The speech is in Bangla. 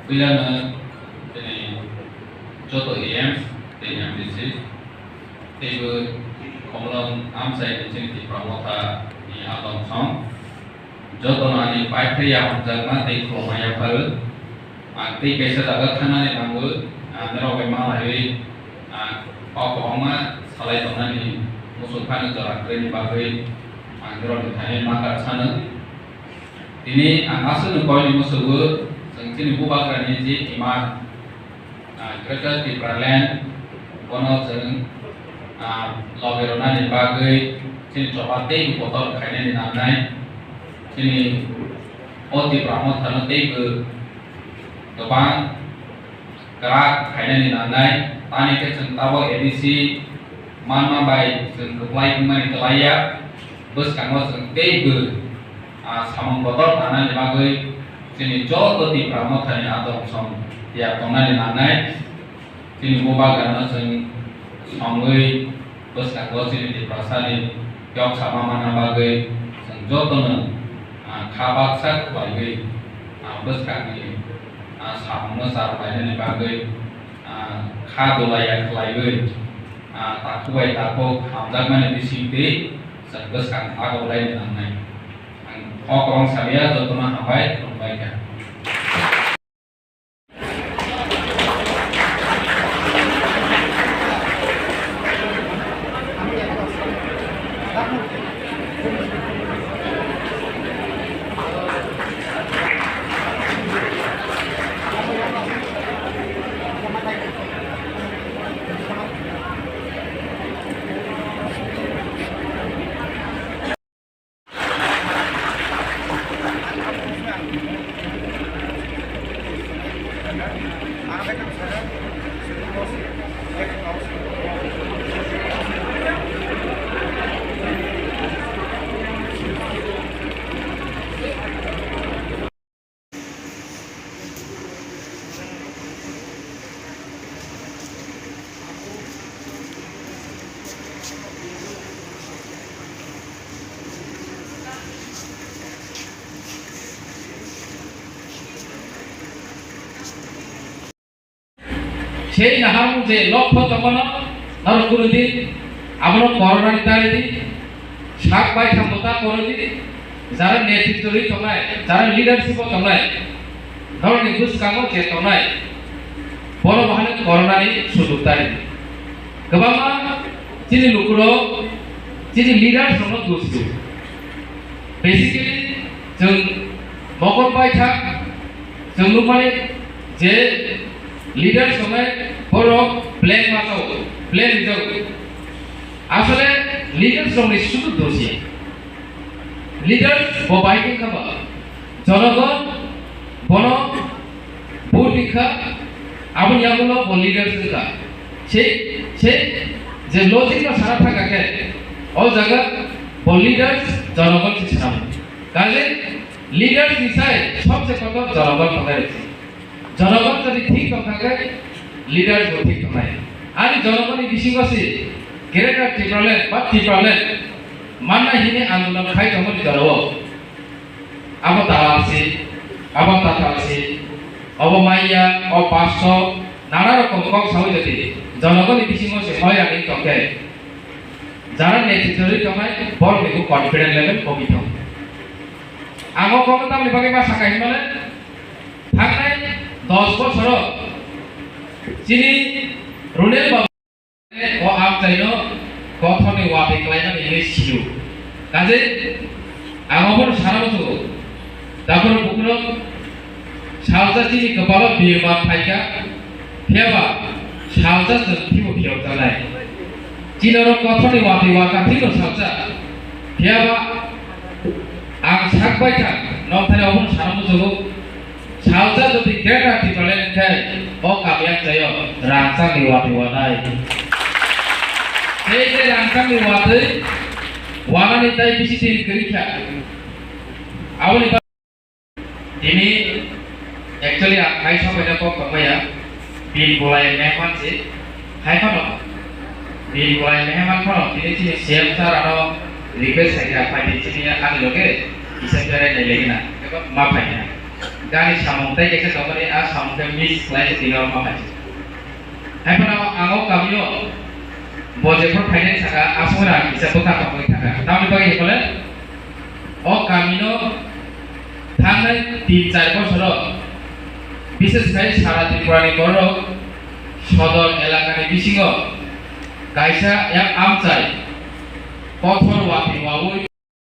William Joto AM MDC Table Komlong Amsai Infinity Pramota di Along Song Joto Nani Paitria Jagma Te Kromaya Paru Ti Kaisa Daga Kanani Nangul Nero Bema Hari Okoma Salai Tonani Musuh Kanu Jarak Reni Bagai Nero Ditanya Maka Sana Ini Asu Nukoi Musuh Sini buka kerana ji iman kerja di Berlin, kono jeng logerona di bagai sini coba teh botol kayaknya di nanai sini di Pramod tanah teh ke depan gerak kayaknya di nanai tani ke centawa edisi mana baik jeng keplai kemana kelaya bus kanggo jeng teh ke samang botol tanah di bagai sini Joto di Pramod hanya atau som tiap tona di nanai sini buka karena sing songui bus kanggo sini di prasani yok sama mana bagai sing Joto ne kabak sak bagai bus kanggi samang sarapanya di bagai kadulaya kelaiui takuai taku hamzak mana di sini sing bus kang agak lain di nanai orang saya Joto na hambai baiknya. সেই নাহাম যে লক্ষ্য তখন নরগুরু দিন আমরা করোনার দ্বারে দিন শাক বাই ক্ষমতা করে দিন যারা নেতৃত্ব তলায় যারা লিডারশিপ তলায় ধরনের ঘুষ কামো যে তলায় বড় বাহানে করোনানি সুযোগ দাঁড়ি গোবাং যিনি লুকুরো যিনি লিডার সঙ্গে দুস্তু বেসিক্যালি जों মকরবাই থাক जों লুমানে যে লিডার সময় বড় প্লেন মাতো প্লেন যাও আসলে লিডার সময় শুধু দোষী লিডার ববাইকে খাবা জনগণ বন ভোট দীক্ষা আপনি ইয়াগুলো লিডার সুকা সেই সেই যে লজিক সারা থাকাকে ও জায়গা লিডার জনগণ সিস্টেম কাজে লিডার দিশায় সবচেয়ে কত জনগণ পাবে জনগণ যদি ঠিক থাকে লিডার ঠিক থাকে আর জনগণের বিশিংগসি গেরেটা টিপ্রলেন বা টিপ্রলেন মাননা হিনে আন্দোলন খাই তখন জড়াও আবো তারা আছে আবো তাতা আছে অবমাইয়া ও 500 নানা রকম কম সাহই যদি জনগণের বিশিংগসি হয় আগে তকে যারা নেতৃত্বই তমাই বড় বেগু কনফিডেন্ট লেভেল কমি থাকে আমো কমতা বিভাগে বা শাখা হিমালে থাকনাই 10 বছর যিনি রুনেল বাবু ও আমজাইনো গঠনে ওয়াবে ক্লাইনা ইংলিশ ছিল কাজে আমবর সারা বছর তারপর বুকুনো সাউজা যিনি গোপাল বিয়েবা ফাইকা ফেবা সাউজা জন্তিও ফিও জানাই জিনর গঠনে ওয়াবে ওয়াকা ফিনো সাউজা ফেবা আং সাকবাই থাক নথানে অবন সারা বছর সাউজা যদি কেটা টিপলেন খাই ও কামিয়াক যায়ো রাংসাং লিওয়াতে ওয়ানাই এই যে রাংসাং লিওয়াতে ওয়ানানি তাই বেশি দিন করিখা আউনি ini actually hai সব এটা কম কমায়া বিল বলাই মেহমান যে হাই কোন বিল বলাই মেহমান কোন তিনি তিনি সিএম স্যার আরো রিকোয়েস্ট থাকে পাই তিনি আনি লগে ইসা করে নাই লাগি না মা পাই না গানি সামন্তাই এসে দমনে আর সামনে sampai miss kelas tinggal apa aja. Hai pada angau kami yo boje per finance saka asura bisa buka apa kita. Tahu bagi boleh? Oh kami no থানায় 3-4 বছর বিশেষ করে সারা ত্রিপুরানি বড় সদর এলাকার বিশিঙ্গ গাইসা এক আমচাই কঠোর ওয়াপি ওয়াবুই